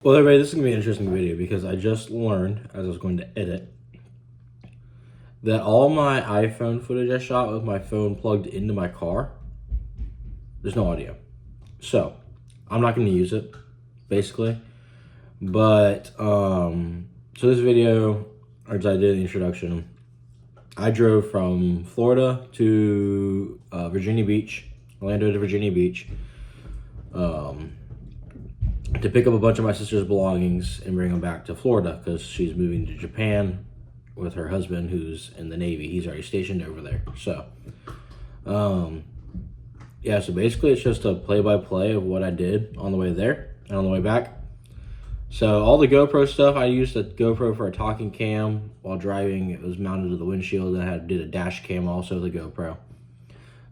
Well, everybody, this is going to be an interesting video because I just learned, as I was going to edit, that all my iPhone footage I shot with my phone plugged into my car, there's no audio. So, I'm not going to use it, basically. But, so this video, as I did the introduction, I drove from Florida to Virginia Beach, Orlando to Virginia Beach, to pick up a bunch of my sister's belongings and bring them back to Florida because she's moving to Japan with her husband who's in the Navy. He's already stationed over there. So, yeah, so basically it's just a play-by-play of what I did on the way there and on the way back. So all the GoPro stuff, I used the GoPro for a talking cam while driving. It was mounted to the windshield, and I did a dash cam also with the GoPro.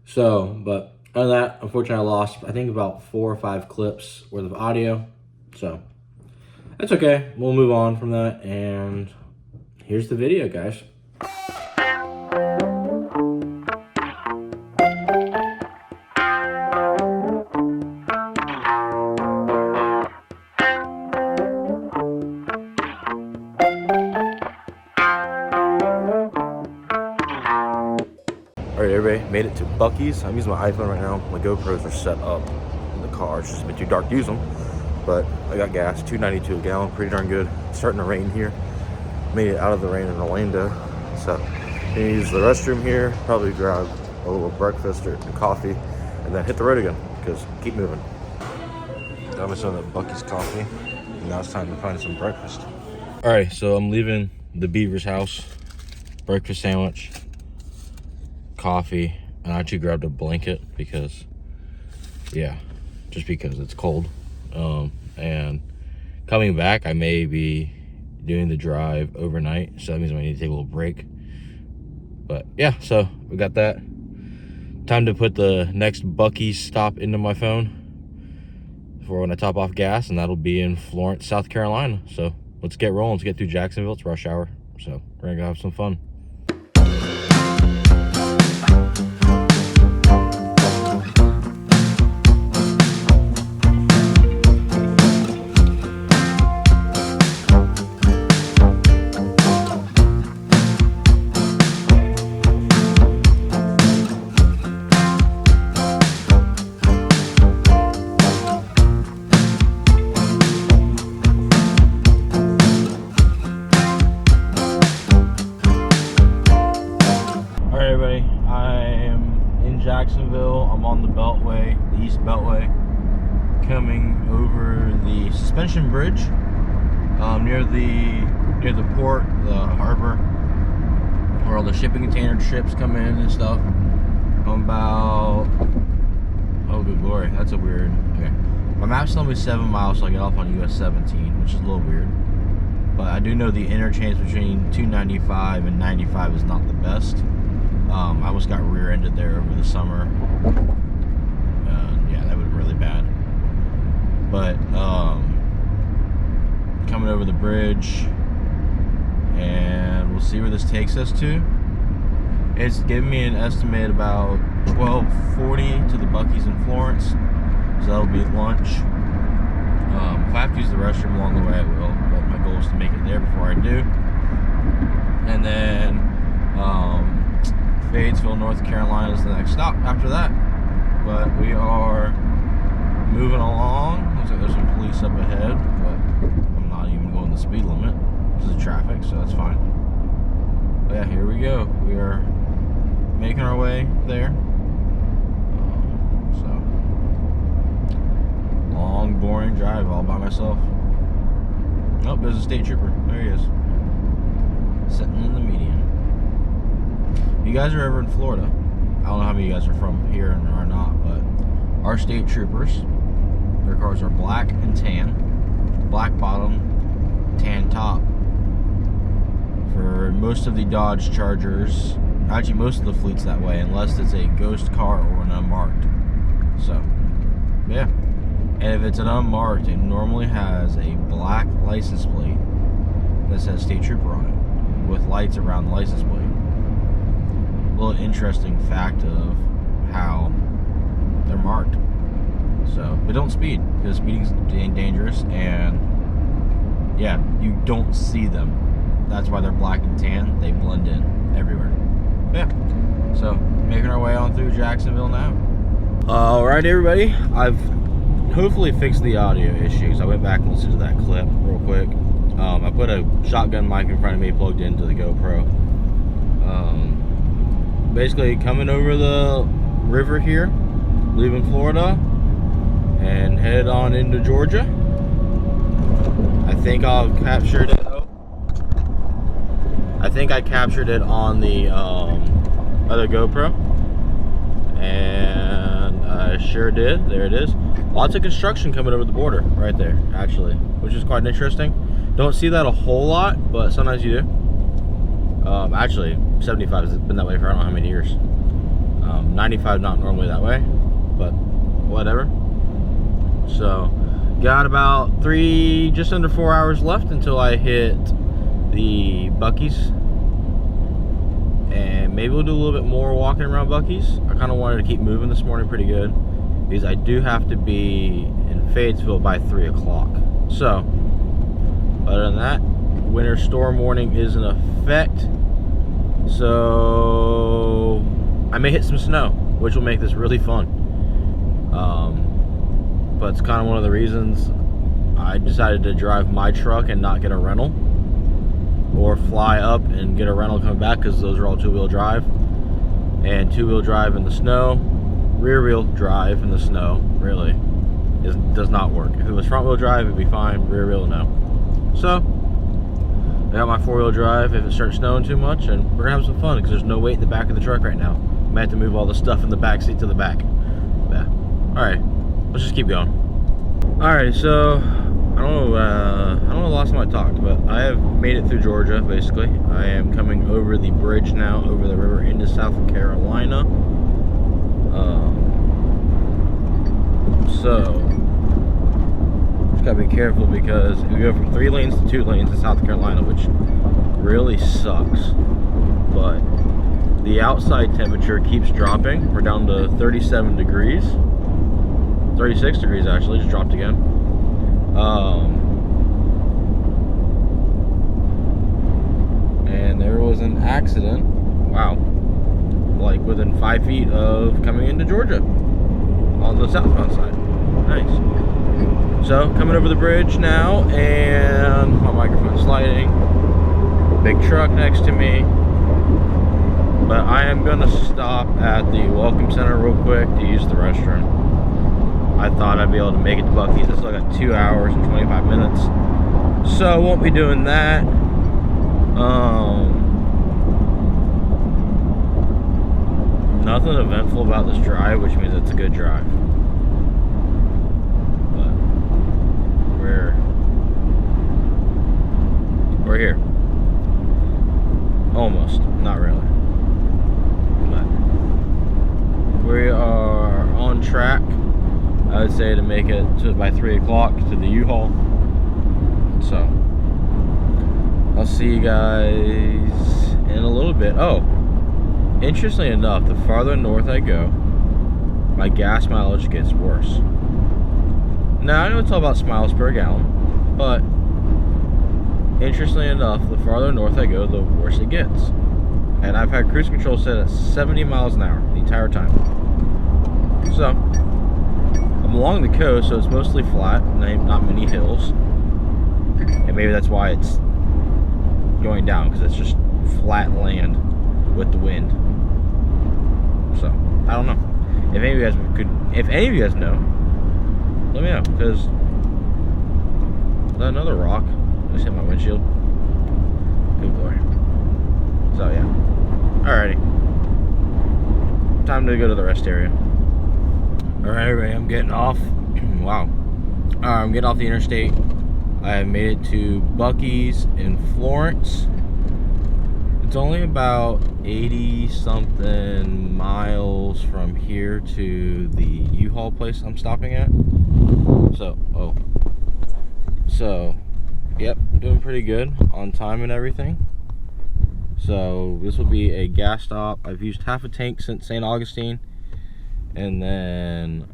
So, but other than that, unfortunately, I lost, I think, about 4 or 5 clips worth of audio. So, that's okay. We'll move on from that, and here's the video, guys. Alright, everybody, made it to Buc-ees. I'm using my iPhone right now. My GoPros are set up in the car. It's just a bit too dark to use them. But I got gas, $2.92 a gallon, pretty darn good. It's starting to rain here. Made it out of the rain in Orlando. So, I'm gonna use the restroom here, probably grab a little breakfast or coffee, and then hit the road again, because keep moving. Got myself that Buc-ees coffee, and now it's time to find some breakfast. Alright, so I'm leaving the Beaver's house. Breakfast sandwich, coffee, and I actually grabbed a blanket because, yeah, just because it's cold. And coming back, I may be doing the drive overnight, so that means I might need to take a little break. But yeah, so we got that. Time to put the next Buc-ees stop into my phone for when I top off gas, and that'll be in Florence, South Carolina. So let's get rolling. Let's get through Jacksonville. It's rush hour, so we're gonna go have some fun. Jacksonville. I'm on the Beltway, the East Beltway, coming over the suspension bridge near the port, the harbor, where all the shipping container ships come in and stuff. I'm about, oh good glory, that's a weird, okay. My map's telling me 7 miles, so I get off on US 17, which is a little weird. But I do know the interchange between 295 and 95 is not the best. I almost got rear-ended there over the summer. Yeah, that was really bad. But coming over the bridge, and we'll see where this takes us to. It's giving me an estimate about 12:40 to the Buc-ees in Florence, so that'll be lunch. If I have to use the restroom along the way, I will. But my goal is to make it there before I do. And then Fayetteville, North Carolina is the next stop after that. But we are moving along. Looks like there's some police up ahead, but I'm not even going the speed limit because of traffic, so that's fine. But yeah, here we go. We are making our way there. So, long, boring drive all by myself. Oh, there's a state trooper. There he is. Sitting in the median. If you guys are ever in Florida, I don't know how many of you guys are from here and are not, but our state troopers, their cars are black and tan, black bottom, tan top. For most of the Dodge Chargers, actually most of the fleet's that way, unless it's a ghost car or an unmarked. So, yeah. And if it's an unmarked, it normally has a black license plate that says state trooper on it, with lights around the license plate. Little interesting fact of how they're marked. So, but don't speed, because speeding's dangerous, and yeah, you don't see them. That's why they're black and tan. They blend in everywhere. Yeah, so making our way on through Jacksonville now. All right, everybody, I've hopefully fixed the audio issues. I went back and listened to that clip real quick. I put a shotgun mic in front of me, plugged into the GoPro. Basically coming over the river here, leaving Florida, and head on into Georgia. I think I've captured it. I think I captured it on the other GoPro, and I sure did. There it is. Lots of construction coming over the border right there, actually, which is quite interesting. Don't see that a whole lot, but sometimes you do. Actually, 75 has been that way for I don't know how many years. 95 not normally that way, but whatever. So, got about just under 4 hours left until I hit the Buc-ees. And maybe we'll do a little bit more walking around Buc-ees. I kind of wanted to keep moving this morning pretty good, because I do have to be in Fayetteville by 3 o'clock. So, other than that, winter storm warning is in effect. So, I may hit some snow, which will make this really fun. But it's kind of one of the reasons I decided to drive my truck and not get a rental, or fly up and get a rental coming back, because those are all two-wheel drive. And two-wheel drive in the snow, rear-wheel drive in the snow, really, does not work. If it was front-wheel drive, it'd be fine. Rear-wheel, no. So, I got my four-wheel drive if it starts snowing too much, and we're gonna have some fun, because there's no weight in the back of the truck right now. I might have to move all the stuff in the back seat to the back. Yeah. Alright, let's just keep going. Alright, so I don't know the last time I talked, but I have made it through Georgia, basically. I am coming over the bridge now, over the river into South Carolina. So just gotta be careful, because we go from 3 lanes to 2 lanes in South Carolina, which really sucks. But the outside temperature keeps dropping. We're down to 37 degrees. 36 degrees actually, just dropped again. And there was an accident, wow, like within 5 feet of coming into Georgia on the southbound side. Nice. So coming over the bridge now, and my microphone's sliding. Big truck next to me. But I am gonna stop at the Welcome Center real quick to use the restroom. I thought I'd be able to make it to Buc-ees. I still got 2 hours and 25 minutes. So I won't be doing that. Nothing eventful about this drive, which means it's a good drive. But we're here. Almost, not really. But we are on track, I would say, to make it by 3 o'clock to the U-Haul. So I'll see you guys in a little bit. Oh, interestingly enough, the farther north I go, my gas mileage gets worse. Now, I know it's all about miles per gallon, but interestingly enough, the farther north I go, the worse it gets. And I've had cruise control set at 70 miles an hour the entire time. So I'm along the coast, so it's mostly flat, not many hills. And maybe that's why it's going down, because it's just flat land with the wind. So I don't know. If any of you guys know, let me know, because is that another rock? I just hit my windshield. Good boy. So yeah. Alrighty. Time to go to the rest area. Alright, everybody, I'm getting off. Wow. I'm getting off the interstate. I have made it to Buc-ees in Florence. It's only about 80-something miles from here to the U-Haul place I'm stopping at. So, yep, doing pretty good on time and everything. So this will be a gas stop. I've used half a tank since St. Augustine, and then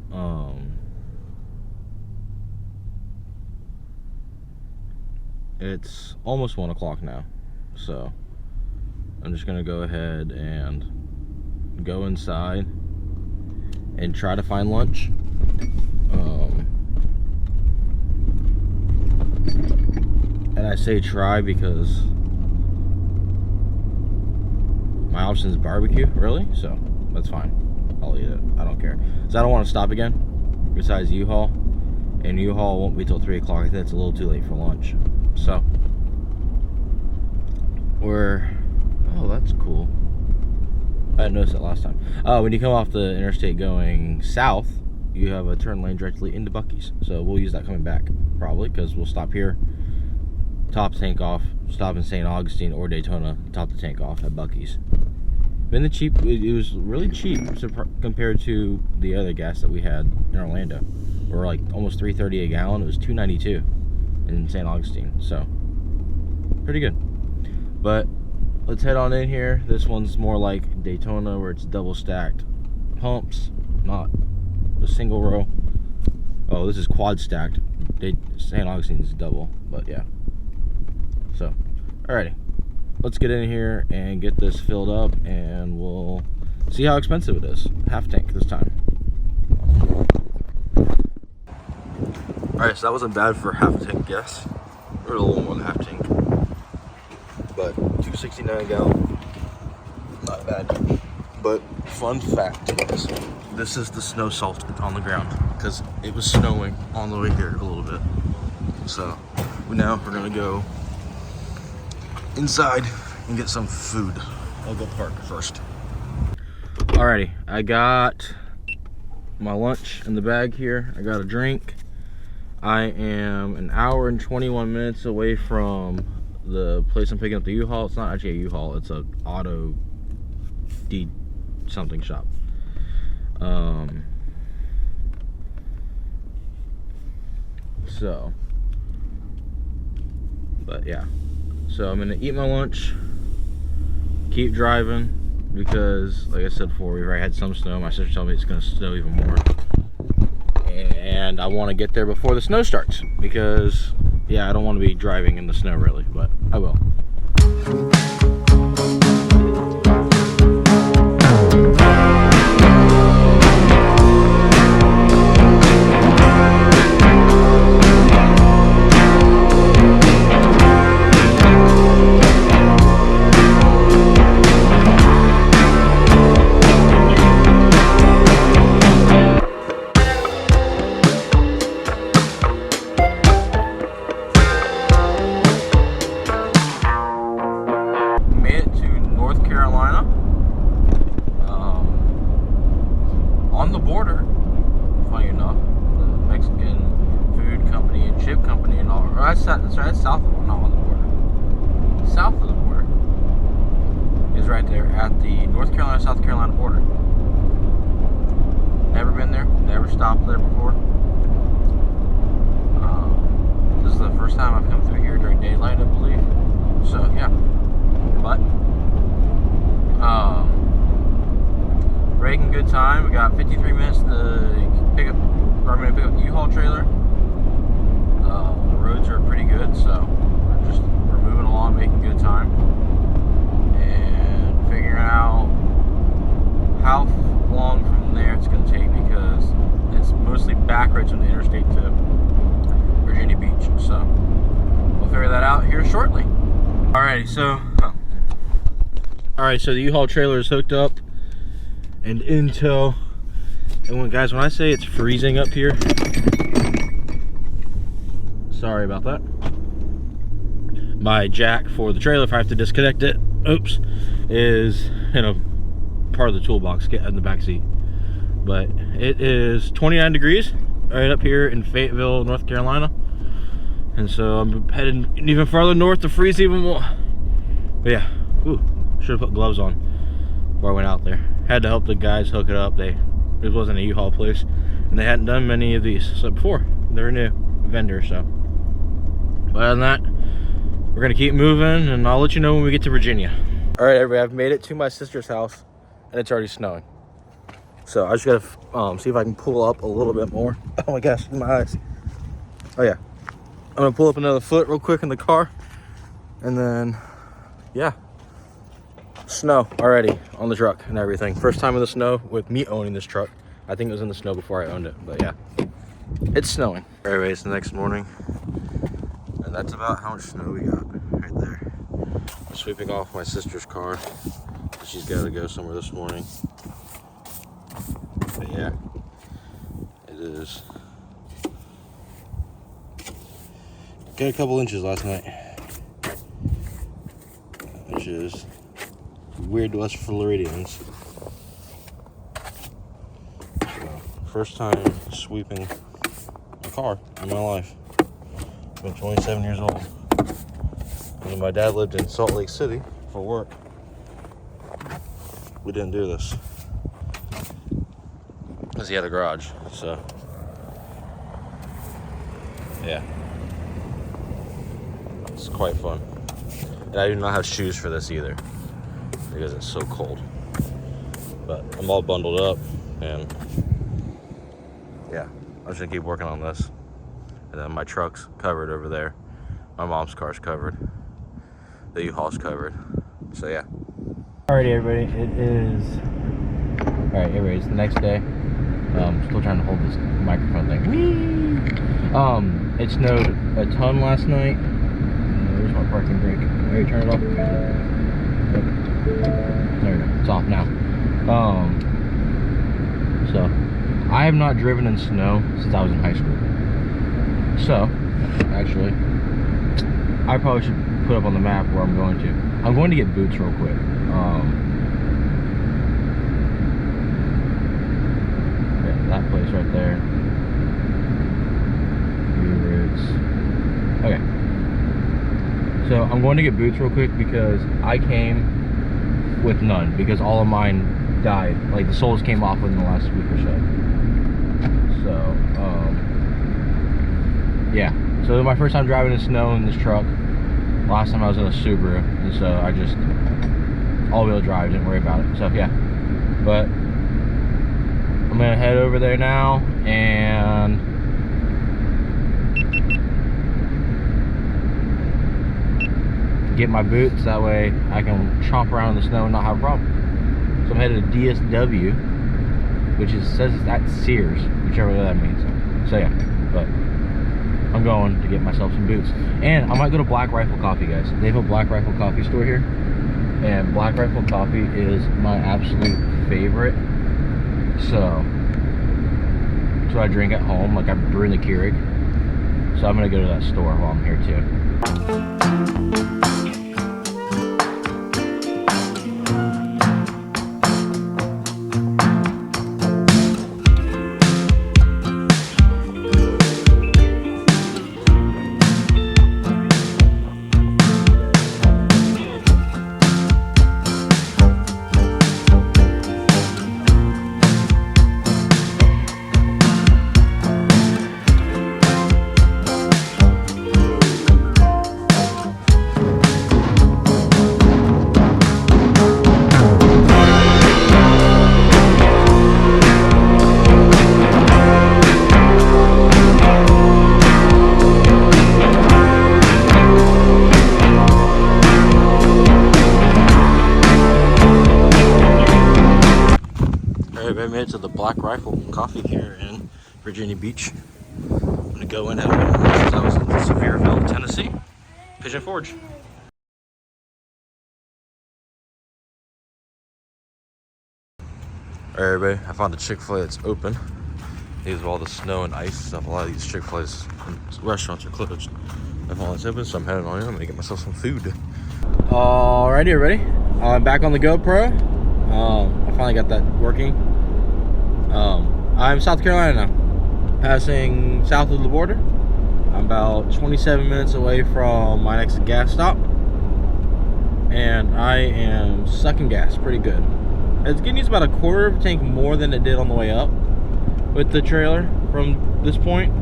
It's almost 1 o'clock now, so I'm just gonna go ahead and go inside and try to find lunch. And I say try because my option is barbecue, really, so that's fine. I'll eat it. I don't care. So I don't want to stop again, besides U-Haul. And U-Haul won't be till 3 o'clock. I think it's a little too late for lunch. So, oh, that's cool. I didn't notice that last time. When you come off the interstate going south, you have a turn lane directly into Buc-ees. So we'll use that coming back, probably, because we'll stop here, top the tank off, stop in St. Augustine or Daytona, top the tank off at Buc-ees. Been the cheap, it was really cheap compared to the other gas that we had in Orlando. We're like almost $3.30 a gallon. It was $2.92 in St. Augustine, so pretty good. But let's head on in here. This one's more like Daytona, where it's double stacked pumps, not a single row. Oh, this is quad stacked. St. Augustine is double, but yeah. So, alrighty, let's get in here and get this filled up, and we'll see how expensive it is. Half tank this time. Alright, so that wasn't bad for half a tank gas, or a little more than half tank, but $2.69 a gallon, not bad. But fun fact is, this is the snow salt on the ground, because it was snowing on the way here a little bit. So now we're gonna go inside and get some food. I'll go park first. Alrighty, I got my lunch in the bag here. I got a drink. I am an hour and 21 minutes away from the place I'm picking up the U-Haul. It's not actually a U-Haul, it's a auto D something shop. But yeah, so I'm gonna eat my lunch, keep driving, because like I said before, we've already had some snow. My sister told me it's gonna snow even more, and I want to get there before the snow starts, because yeah, I don't want to be driving in the snow really, but I will. On the border, funny enough, the Mexican food company and chip company and all, or that's south of the border, not on the border. South of the border is right there at the North Carolina, South Carolina border. Never been there, never stopped there before. This is the first time I've come through here during daylight, I believe. So yeah, but breaking good time. We got 53 minutes to pick up. I'm going to pick up the U-Haul trailer. The roads are pretty good, so we're moving along, making good time, and figuring out how long from there it's going to take, because it's mostly back roads from the interstate to Virginia Beach. So we'll figure that out here shortly. Alrighty, so the U-Haul trailer is hooked up and in tow. And guys, when I say it's freezing up here, sorry about that. My jack for the trailer, if I have to disconnect it, oops, is in a part of the toolbox in the back seat. But it is 29 degrees right up here in Fayetteville, North Carolina. And so I'm heading even farther north to freeze even more. But yeah, ooh, should have put gloves on before I went out there. Had to help the guys hook it up. It wasn't a U-Haul place, and they hadn't done many of these before. They're a new vendor, so. But other than that, we're gonna keep moving, and I'll let you know when we get to Virginia. All right, everybody, I've made it to my sister's house, and it's already snowing. So I just gotta see if I can pull up a little bit more. Oh my gosh, in my eyes. Oh yeah, I'm gonna pull up another foot real quick in the car, and then yeah, snow already on the truck and everything. First time in the snow with me owning this truck. I think it was in the snow before I owned it, but yeah, it's snowing. Anyway, it's the next morning, and that's about how much snow we got right there. I'm sweeping off my sister's car. She's got to go somewhere this morning. But yeah, it is. Got a couple inches last night, which is weird to us Floridians. So, first time sweeping a car in my life. I've been 27 years old. When my dad lived in Salt Lake City for work, we didn't do this because he had a garage. So yeah, it's quite fun. And I do not have shoes for this either because it's so cold. But I'm all bundled up, and yeah, I'm just gonna keep working on this. And then my truck's covered over there. My mom's car's covered. The U-Haul's covered. So yeah. Alrighty, everybody. It's the next day. Still trying to hold this microphone thing. Whee! It snowed a ton last night. There's my parking brake. I already turned it off. There we go. It's off now. So I have not driven in snow since I was in high school. So actually, I probably should put up on the map where I'm going to. I'm going to get boots real quick. That place right there. Roots. Okay. So I'm going to get boots real quick because I came with none because all of mine died. Like the soles came off within the last week or so. So yeah. So my first time driving in snow in this truck. Last time I was in a Subaru, and so I just all-wheel drive, didn't worry about it. So yeah, but I'm gonna head over there now and get my boots. That way I can chomp around in the snow and not have a problem. So I'm headed to DSW, which says it's at Sears, whichever that means. So yeah, but I'm going to get myself some boots. And I might go to Black Rifle Coffee, guys. They have a Black Rifle Coffee store here. And Black Rifle Coffee is my absolute favorite. So, that's what I drink at home. Like I brew in the Keurig. So I'm going to go to that store while I'm here too. I made it to the Black Rifle Coffee here in Virginia Beach. I'm going to go in at home since I was in Sevierville, Tennessee. Pigeon Forge. Alright everybody, I found a Chick-fil-A that's open. These are all the snow and ice stuff. A lot of these Chick-fil-A's restaurants are closed. I found it's open, so I'm heading on in. I'm going to get myself some food. Alrighty everybody, I'm back on the GoPro. I finally got that working. I'm South Carolina now, passing south of the border. I'm about 27 minutes away from my next gas stop, and I am sucking gas pretty good. It's getting used about a quarter of a tank more than it did on the way up with the trailer from this point.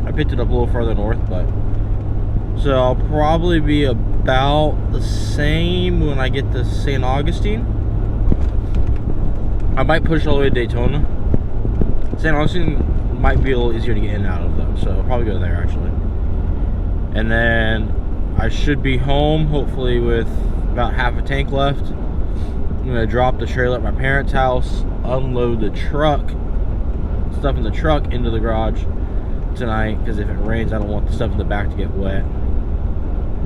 I picked it up a little further north, but so I'll probably be about the same when I get to St. Augustine. I might push all the way to Daytona. St. Augustine might be a little easier to get in and out of though, so I'll probably go there actually. And then I should be home hopefully with about half a tank left. I'm gonna drop the trailer at my parents' house, unload the truck, stuff in the truck into the garage tonight, because if it rains I don't want the stuff in the back to get wet.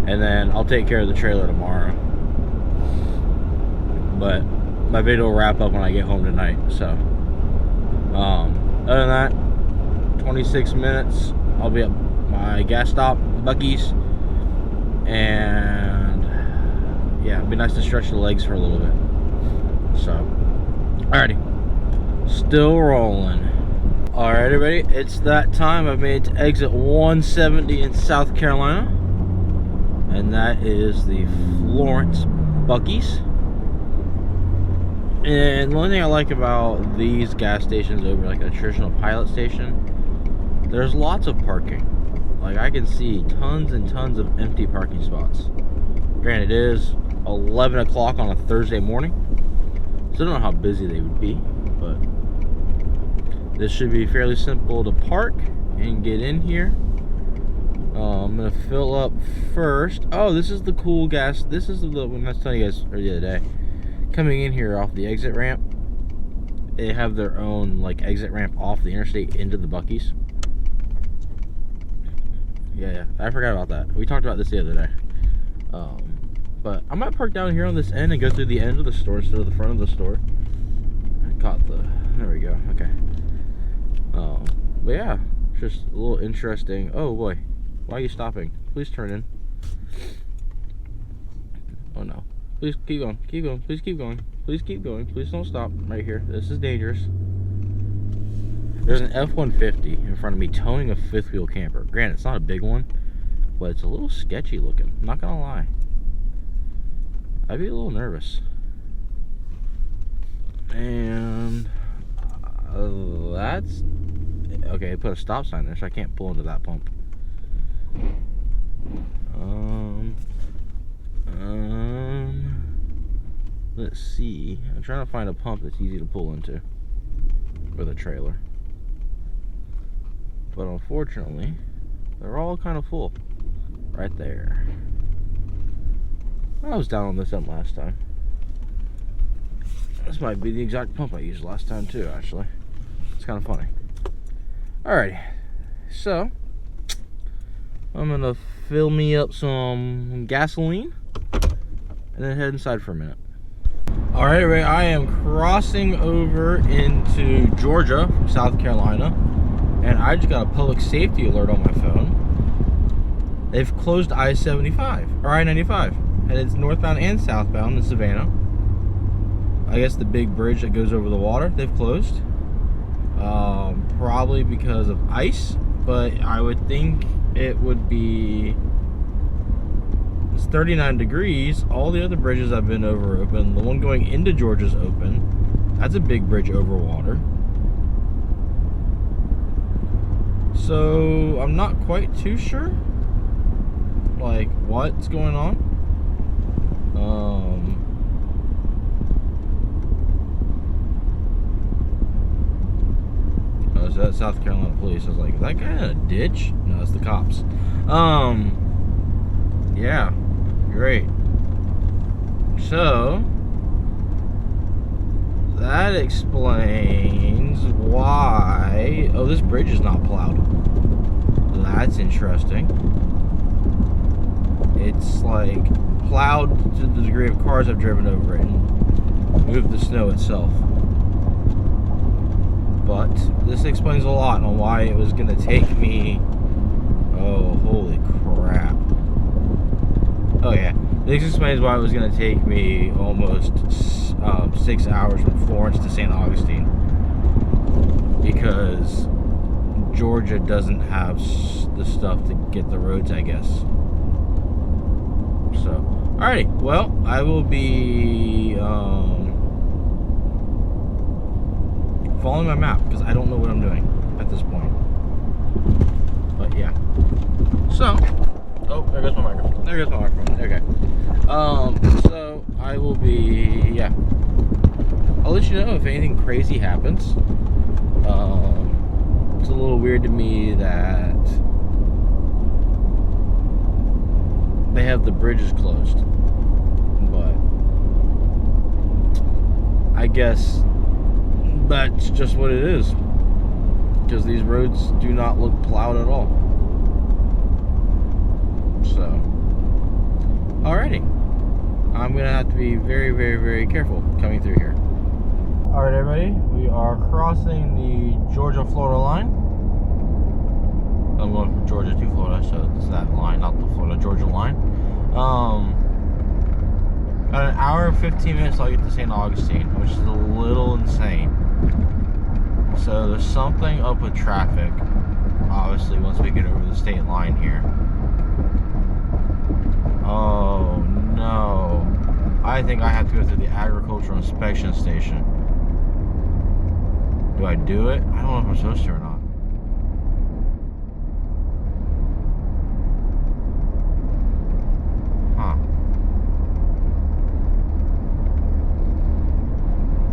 And then I'll take care of the trailer tomorrow. But my video will wrap up when I get home tonight. So other than that, 26 minutes I'll be at my gas stop, Buc-ees, and yeah, it'd be nice to stretch the legs for a little bit. So alrighty, still rolling. Alright everybody, it's that time. I've made it to exit 170 in South Carolina, and that is the Florence Buc-ees. And the only thing I like about these gas stations over like a traditional Pilot station, there's lots of parking. Like I can see tons and tons of empty parking spots. Granted, it is 11 o'clock on a Thursday morning, so I don't know how busy they would be, but this should be fairly simple to park and get in here. I'm gonna fill up first. Oh, this is the cool gas. This is the one I was telling you guys the other day. Coming in here off the exit ramp, they have their own like exit ramp off the interstate into the Buc-ees. Yeah, I forgot about that. We talked about this the other day. But I might park down here on this end and go through the end of the store instead of the front of the store. I caught the, there we go, okay. But yeah, just a little interesting. Oh boy, why are you stopping? Please turn in. Oh no. Please keep going, please keep going, please keep going, please don't stop right here. This is dangerous. There's an F-150 in front of me towing a fifth wheel camper. Granted, it's not a big one, but it's a little sketchy looking, I'm not gonna lie. I'd be a little nervous. And that's okay. I put a stop sign there, so I can't pull into that pump. Let's see. I'm trying to find a pump that's easy to pull into with a trailer, but unfortunately, they're all kind of full. Right there. I was down on this end last time. This might be the exact pump I used last time too, actually. It's kind of funny. Alrighty, so I'm gonna fill me up some gasoline and then head inside for a minute. Alright, everybody, I am crossing over into Georgia from South Carolina, and I just got a public safety alert on my phone. They've closed I-75 or I-95, and it's northbound and southbound in Savannah. I guess the big bridge that goes over the water, they've closed. Probably because of ice, but I would think it would be, it's 39 degrees. All the other bridges I've been over open. The one going into Georgia's open. That's a big bridge over water. So I'm not quite too sure like what's going on. So that's South Carolina police. I was like, is that guy in a ditch? No, it's the cops. Yeah, great. So that explains why. Oh, this bridge is not plowed. That's interesting. It's like plowed to the degree of cars I've driven over it and moved the snow itself. But this explains a lot on why it was going to take me, oh, holy crap. Oh yeah, this explains why it was going to take me almost 6 hours from Florence to St. Augustine. Because Georgia doesn't have the stuff to get the roads, I guess. So, alrighty, well, I will be following my map because I don't know what I'm doing at this point. But yeah. So, oh, there goes my microphone. There goes my microphone. Okay. So I will be, yeah. I'll let you know if anything crazy happens. It's a little weird to me that they have the bridges closed. But I guess that's just what it is. Because these roads do not look plowed at all. So, alrighty. I'm going to have to be very, very, very careful coming through here. Alright, everybody. We are crossing the Georgia-Florida line. I'm going from Georgia to Florida, so it's that line, not the Florida-Georgia line. About an hour and 15 minutes till I get to St. Augustine, which is a little insane. So there's something up with traffic, obviously, once we get over the state line here. Oh no. I think I have to go through the agricultural inspection station. Do I do it? I don't know if I'm supposed to or not.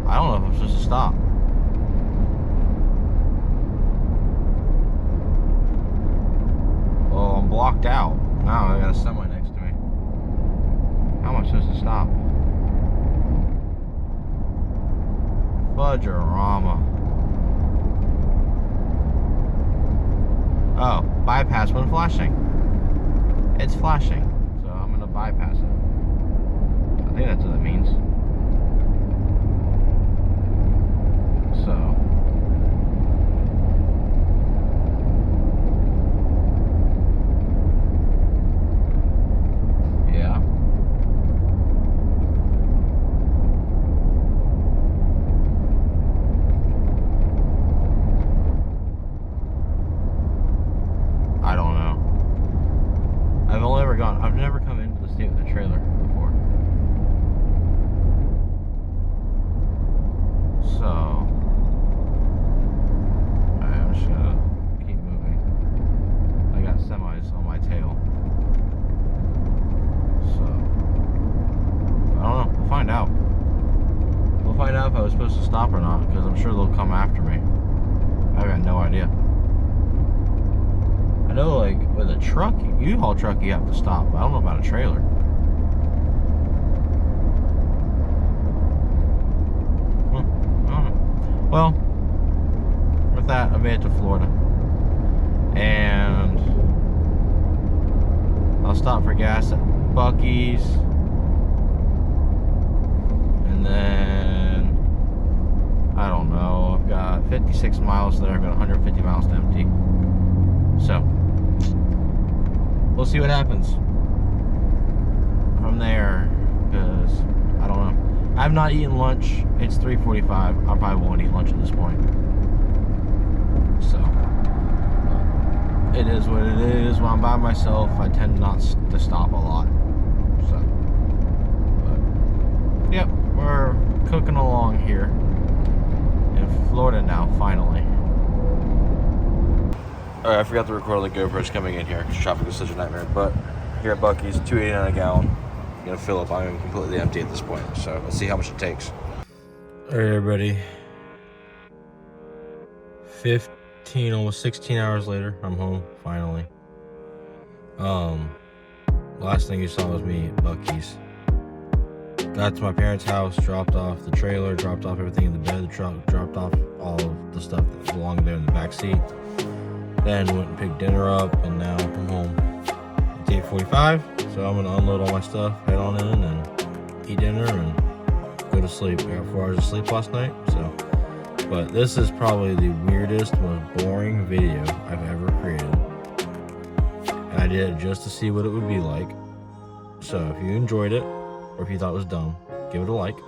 I don't know if I'm supposed to stop. Well, I'm blocked out. Now I got a semi next to me. How am I supposed to stop? Fudgerama. Oh, bypass when flashing. It's flashing, so I'm gonna bypass it. I think that's what that means. So, yeah. I don't know. I've never come into the state with a trailer before. So, I'm just gonna keep moving. I got semis on my tail. So, I don't know. We'll find out. We'll find out if I was supposed to stop or not, because I'm sure they'll come after me. I've got no idea. I know, like, with a truck, U-Haul truck, you have to stop, but I don't know about a trailer. I don't know. Well, with that, I made it to Florida. And I'll stop for gas at Buc-ees. And then, I don't know, I've got 56 miles there, I've got 150 miles to empty. So, we'll see what happens from there, because I don't know. I've not eaten lunch. It's 3:45. I probably won't eat lunch at this point. So, it is what it is. When I'm by myself, I tend not to stop a lot. So, but, yep, we're cooking along here in Florida now, finally. Alright, I forgot to record all the GoPros coming in here because traffic is such a nightmare. But here at Buc-ees, $2.89 a gallon. I'm gonna fill up. I'm completely empty at this point, so let's see how much it takes. Alright, everybody. 15, almost 16 hours later, I'm home finally. Last thing you saw was me at Buc-ees. Got to my parents' house, dropped off the trailer, dropped off everything in the bed, the truck, dropped off all of the stuff that belonged there in the back seat. Then went and picked dinner up, and now I'm home. It's 8:45, so I'm gonna unload all my stuff, head on in, and eat dinner, and go to sleep. I got 4 hours of sleep last night, so. But this is probably the weirdest, most boring video I've ever created. And I did it just to see what it would be like. So if you enjoyed it, or if you thought it was dumb, give it a like.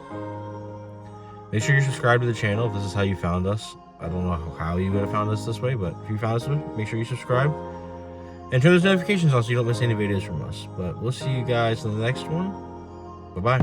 Make sure you subscribe to the channel if this is how you found us. I don't know how you would have found us this way, but if you found us this way, make sure you subscribe. And turn those notifications on so you don't miss any videos from us. But we'll see you guys in the next one. Bye-bye.